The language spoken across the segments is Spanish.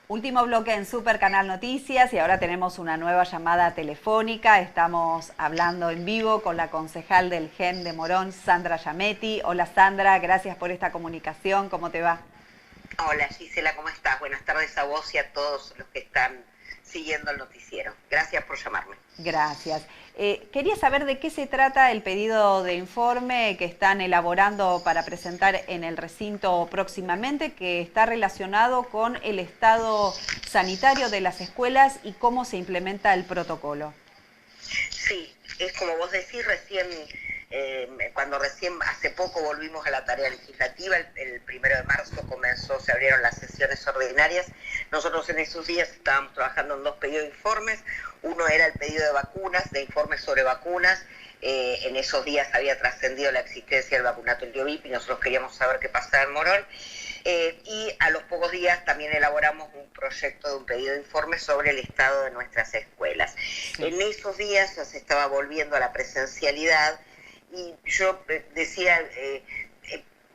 Último bloque en Super Canal Noticias y ahora tenemos una nueva llamada telefónica. Estamos hablando en vivo con la concejal del GEN de Morón, Sandra Giametti. Hola Sandra, gracias por esta comunicación. ¿Cómo te va? Hola Gisela, ¿cómo estás? Buenas tardes a vos y a todos los que están siguiendo el noticiero. Gracias por llamarme. Gracias. Quería saber de qué se trata el pedido de informe que están elaborando para presentar en el recinto próximamente, que está relacionado con el estado sanitario de las escuelas y cómo se implementa el protocolo. Sí, es como vos decís, cuando recién hace poco volvimos a la tarea legislativa, el 1 de marzo se abrieron las sesiones ordinarias. Nosotros en esos días estábamos trabajando en dos pedidos de informes. Uno era el pedido de vacunas, de informes sobre vacunas. En esos días había trascendido la existencia del vacunatorio VIP y nosotros queríamos saber qué pasaba en Morón. Y a los pocos días también elaboramos un proyecto de un pedido de informe sobre el estado de nuestras escuelas. Sí. En esos días ya se estaba volviendo a la presencialidad y yo decía,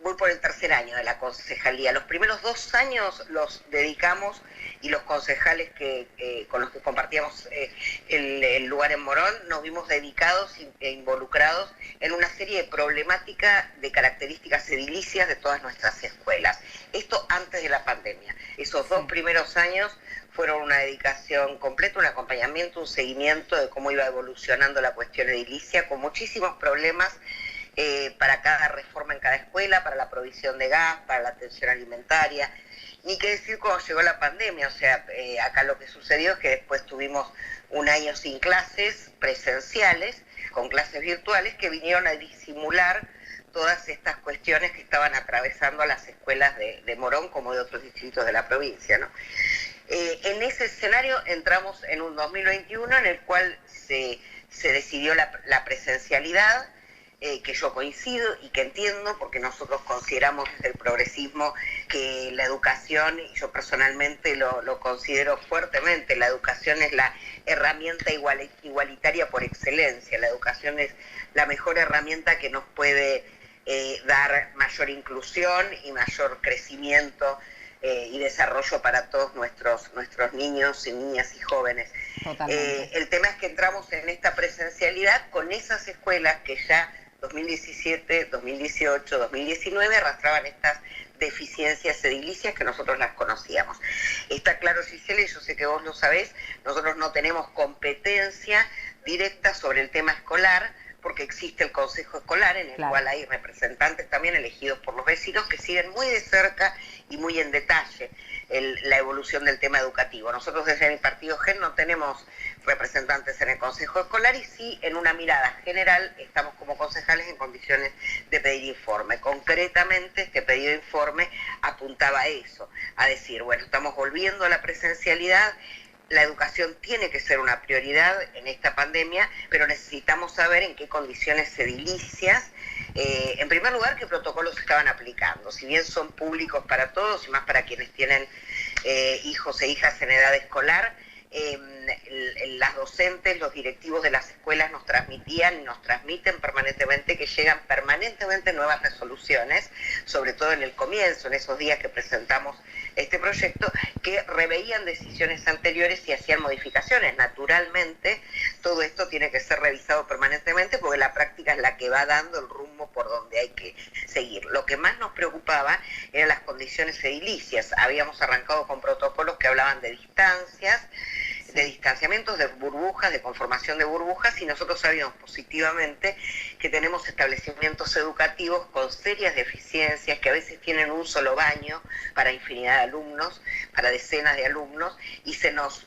voy por el tercer año de la concejalía. Los primeros 2 años los dedicamos, y los concejales con los que compartíamos el lugar en Morón, nos vimos dedicados e involucrados en una serie de problemáticas de características edilicias de todas nuestras escuelas. Esto antes de la pandemia. Esos 2 primeros años fueron una dedicación completa, un acompañamiento, un seguimiento de cómo iba evolucionando la cuestión edilicia, con muchísimos problemas para cada reforma en cada escuela, para la provisión de gas, para la atención alimentaria. Ni qué decir cuando llegó la pandemia, o sea, acá lo que sucedió es que después tuvimos un año sin clases presenciales, con clases virtuales que vinieron a disimular todas estas cuestiones que estaban atravesando a las escuelas de Morón como de otros distritos de la provincia, ¿no? En ese escenario entramos en un 2021 en el cual se decidió la presencialidad, que yo coincido y que entiendo, porque nosotros consideramos desde el progresismo que la educación, y yo personalmente lo considero fuertemente, la educación es la herramienta igualitaria por excelencia. La educación es la mejor herramienta que nos puede dar mayor inclusión y mayor crecimiento y desarrollo para todos nuestros niños y niñas y jóvenes. El tema es que entramos en esta presencialidad con esas escuelas que ya 2017, 2018, 2019 arrastraban estas deficiencias edilicias que nosotros las conocíamos. Está claro, Gisela, y yo sé que vos lo sabés, nosotros no tenemos competencia directa sobre el tema escolar, porque existe el Consejo Escolar, en el cual hay representantes también elegidos por los vecinos que siguen muy de cerca y muy en detalle la evolución del tema educativo. Nosotros desde mi partido GEN no tenemos representantes en el Consejo Escolar y sí, en una mirada general, estamos como concejales en condiciones de pedir informe. Concretamente, este pedido de informe apuntaba a eso, a decir, bueno, estamos volviendo a la presencialidad. La educación tiene que ser una prioridad en esta pandemia, pero necesitamos saber en qué condiciones edilicias, en primer lugar, qué protocolos estaban aplicando. Si bien son públicos para todos y más para quienes tienen hijos e hijas en edad escolar, las docentes, los directivos de las escuelas nos transmitían y nos transmiten permanentemente que llegan permanentemente nuevas resoluciones, sobre todo en el comienzo, en esos días que presentamos este proyecto, que reveían decisiones anteriores y hacían modificaciones. Naturalmente, todo esto tiene que ser revisado permanentemente porque la práctica es la que va dando el rumbo por donde hay que seguir. Lo que más nos preocupaba eran las condiciones edilicias. Habíamos arrancado con protocolos que hablaban de distancias, de distanciamientos, de burbujas, de conformación de burbujas, y nosotros sabíamos positivamente que tenemos establecimientos educativos con serias deficiencias, que a veces tienen un solo baño para infinidad de alumnos, para decenas de alumnos, y se nos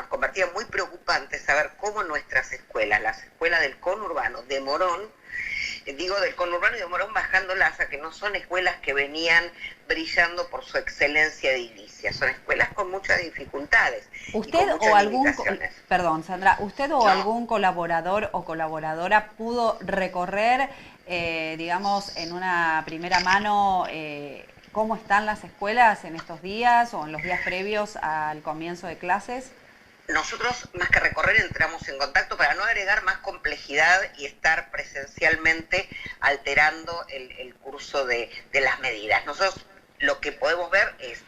convertía muy preocupante saber cómo nuestras escuelas, las escuelas del conurbano de Morón, del conurbano y de Morón bajándolas, a que no son escuelas que venían brillando por su excelencia edilicia, son escuelas con muchas dificultades. ¿Usted o algún, perdón Sandra, usted o algún colaborador o colaboradora pudo recorrer, digamos, en una primera mano, cómo están las escuelas en estos días o en los días previos al comienzo de clases? Nosotros, más que recorrer, entramos en contacto para no agregar más complejidad y estar presencialmente alterando el curso de las medidas. Nosotros lo que podemos ver es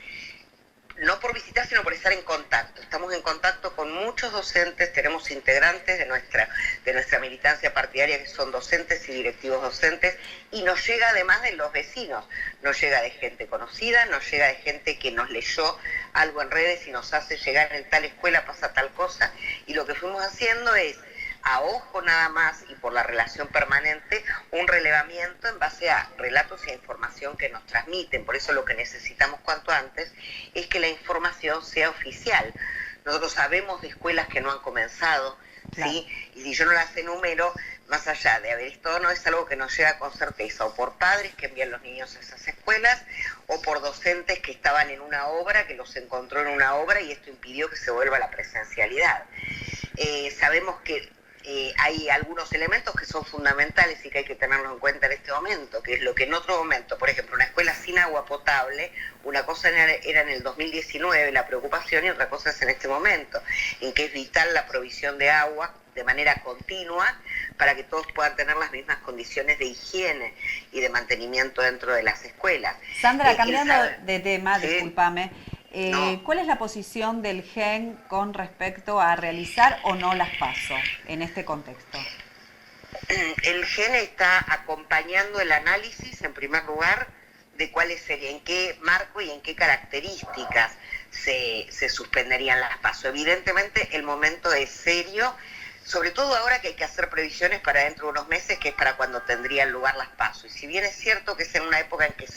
no por visitar, sino por estar en contacto. Estamos en contacto con muchos docentes, tenemos integrantes de nuestra militancia partidaria que son docentes y directivos docentes, y nos llega además de los vecinos, nos llega de gente conocida, nos llega de gente que nos leyó algo en redes y nos hace llegar en tal escuela pasa tal cosa, y lo que fuimos haciendo es, a ojo nada más y por la relación permanente, un relevamiento en base a relatos y a información que nos transmiten. Por eso lo que necesitamos cuanto antes es que la información sea oficial. Nosotros sabemos de escuelas que no han comenzado, claro. ¿Sí? Y si yo no las enumero, más allá de haber esto, no es algo que nos llega con certeza, o por padres que envían los niños a esas escuelas, o por docentes que estaban en una obra, que los encontró en una obra y esto impidió que se vuelva a la presencialidad. Sabemos que hay algunos elementos que son fundamentales y que hay que tenerlos en cuenta en este momento, que es lo que en otro momento, por ejemplo, una escuela sin agua potable, una cosa era en el 2019 la preocupación y otra cosa es en este momento, en que es vital la provisión de agua de manera continua para que todos puedan tener las mismas condiciones de higiene y de mantenimiento dentro de las escuelas. Sandra, cambiando de tema, ¿sí? Discúlpame. No. ¿Cuál es la posición del GEN con respecto a realizar o no las PASO en este contexto? El GEN está acompañando el análisis, en primer lugar, de cuáles serían, en qué marco y en qué características se suspenderían las PASO. Evidentemente el momento es serio, sobre todo ahora que hay que hacer previsiones para dentro de unos meses, que es para cuando tendrían lugar las PASO. Y si bien es cierto que es en una época en que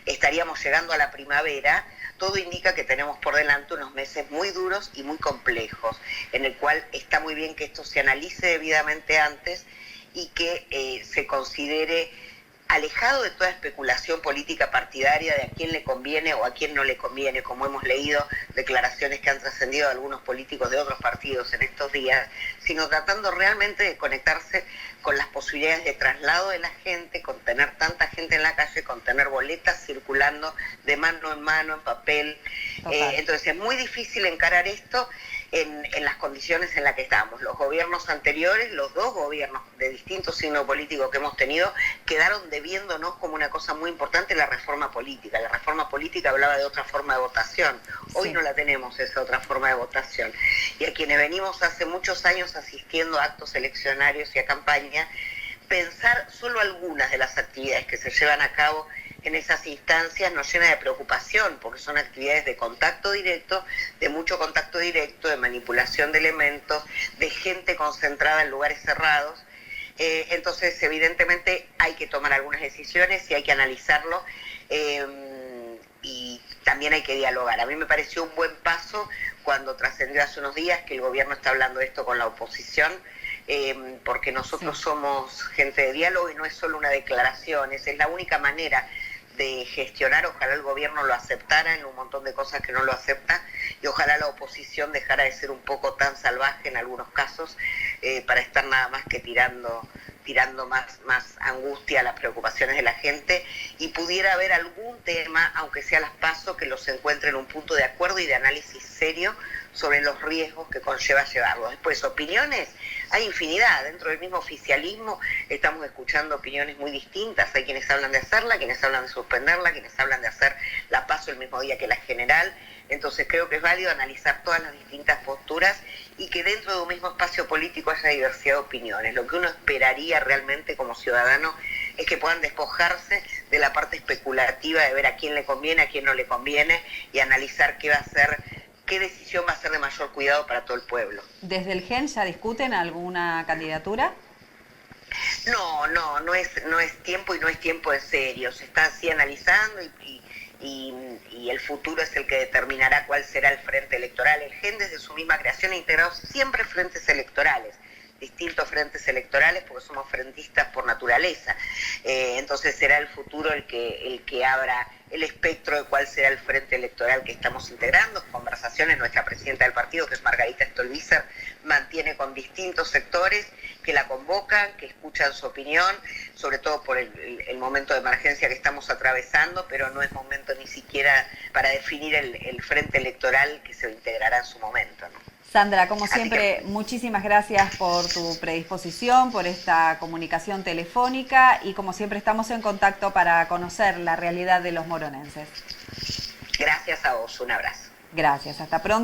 estaríamos llegando a la primavera, todo indica que tenemos por delante unos meses muy duros y muy complejos, en el cual está muy bien que esto se analice debidamente antes y que se considere alejado de toda especulación política partidaria de a quién le conviene o a quién no le conviene, como hemos leído declaraciones que han trascendido de algunos políticos de otros partidos en estos días, sino tratando realmente de conectarse con las posibilidades de traslado de la gente, con tener tanta gente en la calle, con tener boletas circulando de mano, en papel. Entonces es muy difícil encarar esto en las condiciones en las que estamos. Los gobiernos anteriores, los dos gobiernos de distintos signos políticos que hemos tenido, quedaron debiéndonos como una cosa muy importante la reforma política. La reforma política hablaba de otra forma de votación. Hoy no la tenemos, esa otra forma de votación. Y a quienes venimos hace muchos años asistiendo a actos eleccionarios y a campaña, pensar solo algunas de las actividades que se llevan a cabo en esas instancias nos llena de preocupación, porque son actividades de contacto directo, de mucho contacto directo, de manipulación de elementos, de gente concentrada en lugares cerrados. Entonces, evidentemente, hay que tomar algunas decisiones y hay que analizarlo y también hay que dialogar. A mí me pareció un buen paso cuando trascendió hace unos días que el gobierno está hablando de esto con la oposición, porque nosotros somos gente de diálogo y no es solo una declaración, esa es la única manera de gestionar. Ojalá el gobierno lo aceptara en un montón de cosas que no lo acepta y ojalá la oposición dejara de ser un poco tan salvaje en algunos casos para estar nada más que tirando más angustia a las preocupaciones de la gente y pudiera haber algún tema, aunque sea las PASO, que los encuentre en un punto de acuerdo y de análisis serio sobre los riesgos que conlleva llevarlos. Después, opiniones, hay infinidad. Dentro del mismo oficialismo estamos escuchando opiniones muy distintas. Hay quienes hablan de hacerla, quienes hablan de suspenderla, quienes hablan de hacer la PASO el mismo día que la general. Entonces creo que es válido analizar todas las distintas posturas y que dentro de un mismo espacio político haya diversidad de opiniones. Lo que uno esperaría realmente como ciudadano es que puedan despojarse de la parte especulativa de ver a quién le conviene, a quién no le conviene y analizar qué va a ser, qué decisión va a ser de mayor cuidado para todo el pueblo. ¿Desde el GEN ya discuten alguna candidatura? No es tiempo y no es tiempo en serio. Se está así analizando y el futuro es el que determinará cuál será el frente electoral. El GEN desde su misma creación ha integrado siempre frentes electorales, distintos frentes electorales porque somos frentistas por naturaleza. Entonces será el futuro el que abra el espectro de cuál será el frente electoral que estamos integrando. Conversaciones, nuestra presidenta del partido, que es Margarita Stolbizer, mantiene con distintos sectores que la convocan, que escuchan su opinión, sobre todo por el momento de emergencia que estamos atravesando, pero no es momento ni siquiera para definir el frente electoral que se integrará en su momento, ¿no? Sandra, como siempre, muchísimas gracias por tu predisposición, por esta comunicación telefónica y como siempre estamos en contacto para conocer la realidad de los moronenses. Gracias a vos, un abrazo. Gracias, hasta pronto.